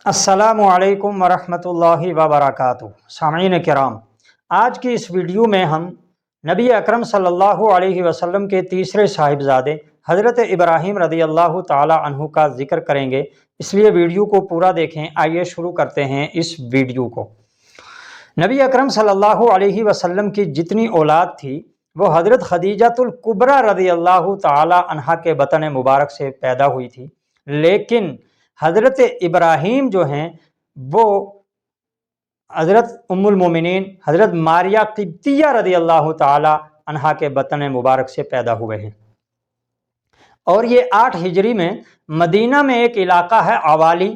السلام علیکم ورحمۃ اللہ وبرکاتہ۔ سامعین کرام، آج کی اس ویڈیو میں ہم نبی اکرم صلی اللہ علیہ وسلم کے تیسرے صاحبزادے حضرت ابراہیم رضی اللہ تعالی عنہ کا ذکر کریں گے، اس لیے ویڈیو کو پورا دیکھیں۔ آئیے شروع کرتے ہیں اس ویڈیو کو۔ نبی اکرم صلی اللہ علیہ وسلم کی جتنی اولاد تھی وہ حضرت خدیجۃ الکبریٰ رضی اللہ تعالی عنہا کے بطن مبارک سے پیدا ہوئی تھی، لیکن حضرت ابراہیم جو ہیں وہ حضرت ام المومنین حضرت ماریہ قبطیہ رضی اللہ تعالی عنہا کے بطن مبارک سے پیدا ہوئے ہیں، اور یہ 8 ہجری میں مدینہ میں ایک علاقہ ہے عوالی،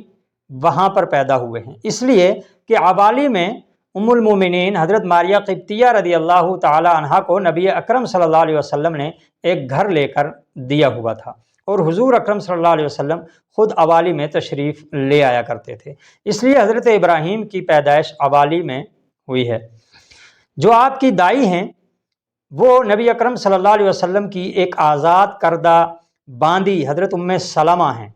وہاں پر پیدا ہوئے ہیں، اس لیے کہ عوالی میں ام المومنین حضرت ماریہ قبطیہ رضی اللہ تعالی عنہا کو نبی اکرم صلی اللہ علیہ وسلم نے ایک گھر لے کر دیا ہوا تھا، اور حضور اکرم صلی اللہ علیہ وسلم خود عوالی میں تشریف لے آیا کرتے تھے، اس لیے حضرت ابراہیم کی پیدائش عوالی میں ہوئی ہے۔ جو آپ کی دائی ہیں وہ نبی اکرم صلی اللہ علیہ وسلم کی ایک آزاد کردہ باندی حضرت ام سلمہ ہیں۔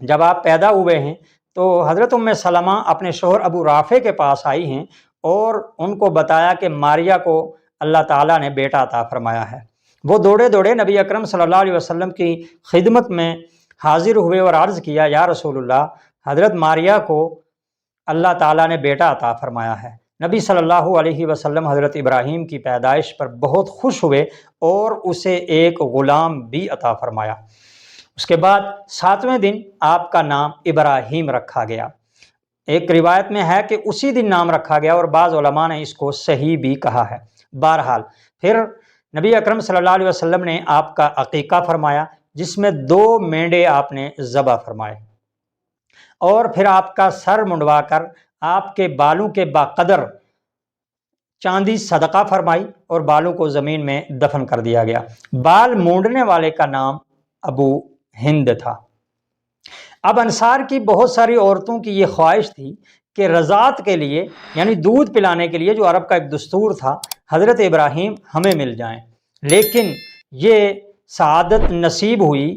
جب آپ پیدا ہوئے ہیں تو حضرت ام سلمہ اپنے شوہر ابو رافع کے پاس آئی ہیں اور ان کو بتایا کہ ماریہ کو اللہ تعالیٰ نے بیٹا عطا فرمایا ہے۔ وہ دوڑے دوڑے نبی اکرم صلی اللہ علیہ وسلم کی خدمت میں حاضر ہوئے اور عرض کیا، یا رسول اللہ، حضرت ماریہ کو اللہ تعالیٰ نے بیٹا عطا فرمایا ہے۔ نبی صلی اللہ علیہ وسلم حضرت ابراہیم کی پیدائش پر بہت خوش ہوئے اور اسے ایک غلام بھی عطا فرمایا۔ اس کے بعد 7ویں دن آپ کا نام ابراہیم رکھا گیا۔ ایک روایت میں ہے کہ اسی دن نام رکھا گیا، اور بعض علماء نے اس کو صحیح بھی کہا ہے۔ بہرحال پھر نبی اکرم صلی اللہ علیہ وسلم نے آپ کا عقیقہ فرمایا، جس میں 2 مینڈے آپ نے ذبح فرمائے، اور پھر آپ کا سر منڈوا کر آپ کے بالوں کے باقدر چاندی صدقہ فرمائی اور بالوں کو زمین میں دفن کر دیا گیا۔ بال مونڈنے والے کا نام ابو ہند تھا۔ اب انصار کی بہت ساری عورتوں کی یہ خواہش تھی کہ رضاعت کے لیے، یعنی دودھ پلانے کے لیے، جو عرب کا ایک دستور تھا، حضرت ابراہیم ہمیں مل جائیں، لیکن یہ سعادت نصیب ہوئی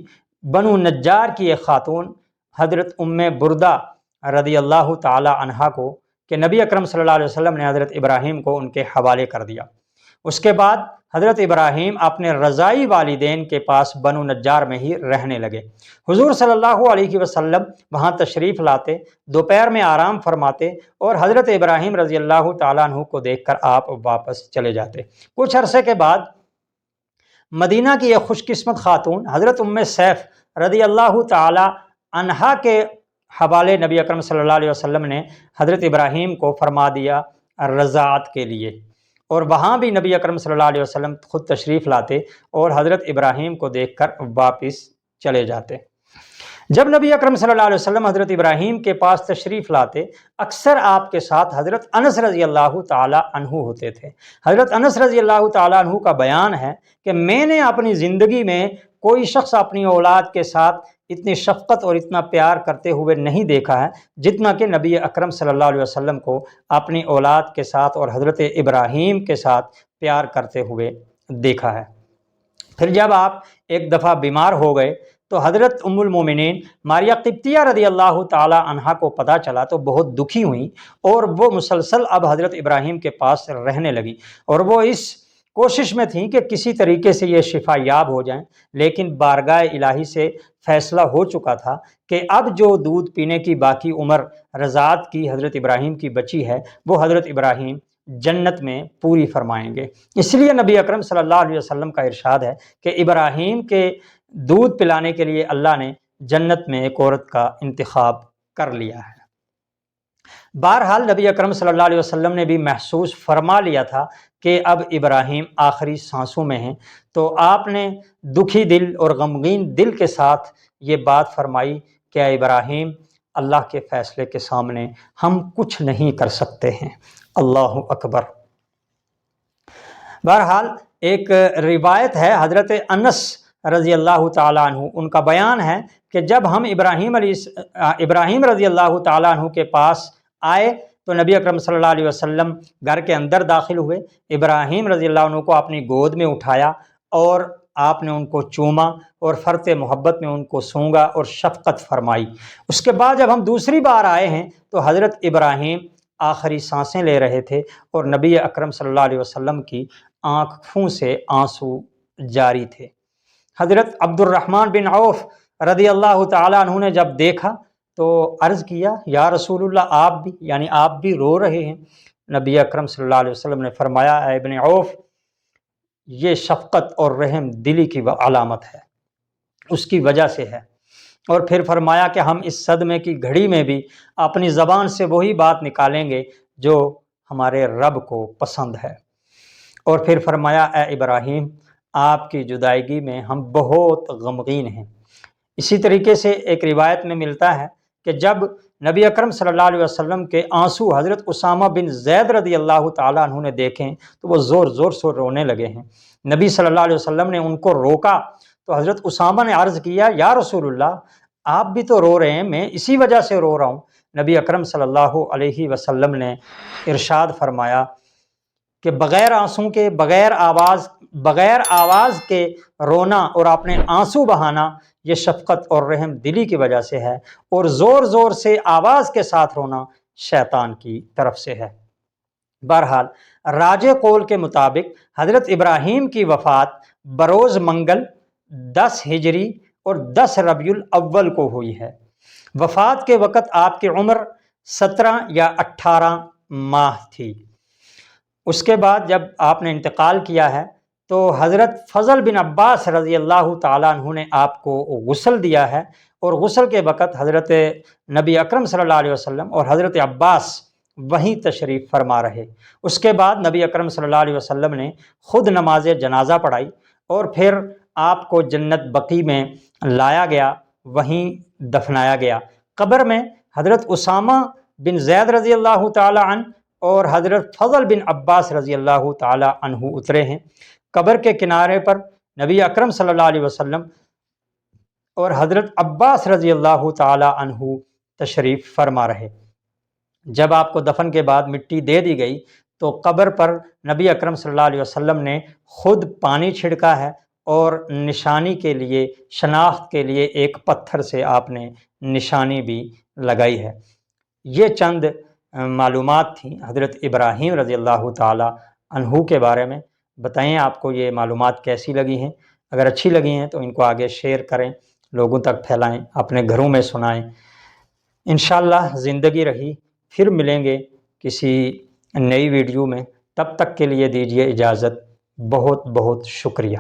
بنو نجار کی ایک خاتون حضرت ام بردہ رضی اللہ تعالی عنہا کو، کہ نبی اکرم صلی اللہ علیہ وسلم نے حضرت ابراہیم کو ان کے حوالے کر دیا۔ اس کے بعد حضرت ابراہیم اپنے رضائی والدین کے پاس بنو نجار میں ہی رہنے لگے۔ حضور صلی اللہ علیہ وسلم وہاں تشریف لاتے، دوپہر میں آرام فرماتے، اور حضرت ابراہیم رضی اللہ تعالیٰ عنہ کو دیکھ کر آپ واپس چلے جاتے۔ کچھ عرصے کے بعد مدینہ کی ایک خوش قسمت خاتون حضرت ام سیف رضی اللہ تعالی عنہا کے حوالے نبی اکرم صلی اللہ علیہ وسلم نے حضرت ابراہیم کو فرما دیا رضاعت کے لیے، اور وہاں بھی نبی اکرم صلی اللہ علیہ وسلم خود تشریف لاتے اور حضرت ابراہیم کو دیکھ کر واپس چلے جاتے۔ جب نبی اکرم صلی اللہ علیہ وسلم حضرت ابراہیم کے پاس تشریف لاتے، اکثر آپ کے ساتھ حضرت انس رضی اللہ تعالی عنہ ہوتے تھے۔ حضرت انس رضی اللہ تعالی عنہ کا بیان ہے کہ میں نے اپنی زندگی میں کوئی شخص اپنی اولاد کے ساتھ اتنی شفقت اور اتنا پیار کرتے ہوئے نہیں دیکھا ہے جتنا کہ نبی اکرم صلی اللہ علیہ وسلم کو اپنی اولاد کے ساتھ اور حضرت ابراہیم کے ساتھ پیار کرتے ہوئے دیکھا ہے۔ پھر جب آپ ایک دفعہ بیمار ہو گئے تو حضرت ام المومنین ماریہ قبطیہ رضی اللہ تعالی عنہا کو پتہ چلا تو بہت دکھی ہوئیں، اور وہ مسلسل اب حضرت ابراہیم کے پاس رہنے لگی، اور وہ اس کوشش میں تھیں کہ کسی طریقے سے یہ شفا یاب ہو جائیں، لیکن بارگاہ الہی سے فیصلہ ہو چکا تھا کہ اب جو دودھ پینے کی باقی عمر رضاعت کی حضرت ابراہیم کی بچی ہے وہ حضرت ابراہیم جنت میں پوری فرمائیں گے۔ اس لیے نبی اکرم صلی اللہ علیہ وسلم کا ارشاد ہے کہ ابراہیم کے دودھ پلانے کے لیے اللہ نے جنت میں ایک عورت کا انتخاب کر لیا ہے۔ بہرحال نبی اکرم صلی اللہ علیہ وسلم نے بھی محسوس فرما لیا تھا کہ اب ابراہیم آخری سانسوں میں ہیں، تو آپ نے دکھی دل اور غمگین دل کے ساتھ یہ بات فرمائی کہ اے ابراہیم، اللہ کے فیصلے کے سامنے ہم کچھ نہیں کر سکتے ہیں۔ اللہ اکبر۔ بہرحال ایک روایت ہے حضرت انس رضی اللہ تعالیٰ عنہ، ان کا بیان ہے کہ جب ہم ابراہیم رضی اللہ تعالیٰ عنہ کے پاس آئے تو نبی اکرم صلی اللہ علیہ وسلم گھر کے اندر داخل ہوئے، ابراہیم رضی اللہ عنہ کو اپنی گود میں اٹھایا اور آپ نے ان کو چوما اور فرط محبت میں ان کو سونگا اور شفقت فرمائی۔ اس کے بعد جب ہم دوسری بار آئے ہیں تو حضرت ابراہیم آخری سانسیں لے رہے تھے اور نبی اکرم صلی اللہ علیہ وسلم کی آنکھوں سے آنسو جاری تھے۔ حضرت عبد الرحمن بن عوف رضی اللہ تعالیٰ عنہ نے جب دیکھا تو عرض کیا یا رسول اللہ آپ بھی، یعنی آپ بھی رو رہے ہیں؟ نبی اکرم صلی اللہ علیہ وسلم نے فرمایا اے ابن عوف، یہ شفقت اور رحم دلی کی علامت ہے، اس کی وجہ سے ہے۔ اور پھر فرمایا کہ ہم اس صدمے کی گھڑی میں بھی اپنی زبان سے وہی بات نکالیں گے جو ہمارے رب کو پسند ہے۔ اور پھر فرمایا اے ابراہیم، آپ کی جدائیگی میں ہم بہت غمگین ہیں۔ اسی طریقے سے ایک روایت میں ملتا ہے کہ جب نبی اکرم صلی اللہ علیہ وسلم کے آنسو حضرت اسامہ بن زید رضی اللہ تعالیٰ عنہ نے دیکھیں تو وہ زور زور سے رونے لگے ہیں۔ نبی صلی اللہ علیہ وسلم نے ان کو روکا تو حضرت اسامہ نے عرض کیا یا رسول اللہ، آپ بھی تو رو رہے ہیں، میں اسی وجہ سے رو رہا ہوں۔ نبی اکرم صلی اللہ علیہ وسلم نے ارشاد فرمایا کہ بغیر آنسوں کے، بغیر آواز کے رونا اور اپنے آنسو بہانا یہ شفقت اور رحم دلی کی وجہ سے ہے، اور زور زور سے آواز کے ساتھ رونا شیطان کی طرف سے ہے۔ بہرحال راج قول کے مطابق حضرت ابراہیم کی وفات بروز منگل 10 ہجری اور 10 ربیع الاول کو ہوئی ہے۔ وفات کے وقت آپ کی عمر 17 یا 18 ماہ تھی۔ اس کے بعد جب آپ نے انتقال کیا ہے تو حضرت فضل بن عباس رضی اللہ تعالیٰ عنہ نے آپ کو غسل دیا ہے، اور غسل کے وقت حضرت نبی اکرم صلی اللہ علیہ وسلم اور حضرت عباس وہیں تشریف فرما رہے۔ اس کے بعد نبی اکرم صلی اللہ علیہ وسلم نے خود نماز جنازہ پڑھائی اور پھر آپ کو جنت بقیع میں لایا گیا، وہیں دفنایا گیا۔ قبر میں حضرت اسامہ بن زید رضی اللہ تعالیٰ عنہ اور حضرت فضل بن عباس رضی اللہ تعالیٰ عنہ اترے ہیں۔ قبر کے کنارے پر نبی اکرم صلی اللہ علیہ وسلم اور حضرت عباس رضی اللہ تعالیٰ عنہ تشریف فرما رہے۔ جب آپ کو دفن کے بعد مٹی دے دی گئی تو قبر پر نبی اکرم صلی اللہ علیہ وسلم نے خود پانی چھڑکا ہے، اور نشانی کے لیے، شناخت کے لیے ایک پتھر سے آپ نے نشانی بھی لگائی ہے۔ یہ چند معلومات تھیں حضرت ابراہیم رضی اللہ تعالیٰ عنہ کے بارے میں۔ بتائیں آپ کو یہ معلومات کیسی لگی ہیں؟ اگر اچھی لگی ہیں تو ان کو آگے شیئر کریں، لوگوں تک پھیلائیں، اپنے گھروں میں سنائیں۔ انشاءاللہ زندگی رہی پھر ملیں گے کسی نئی ویڈیو میں، تب تک کے لیے دیجیے اجازت۔ بہت بہت شکریہ۔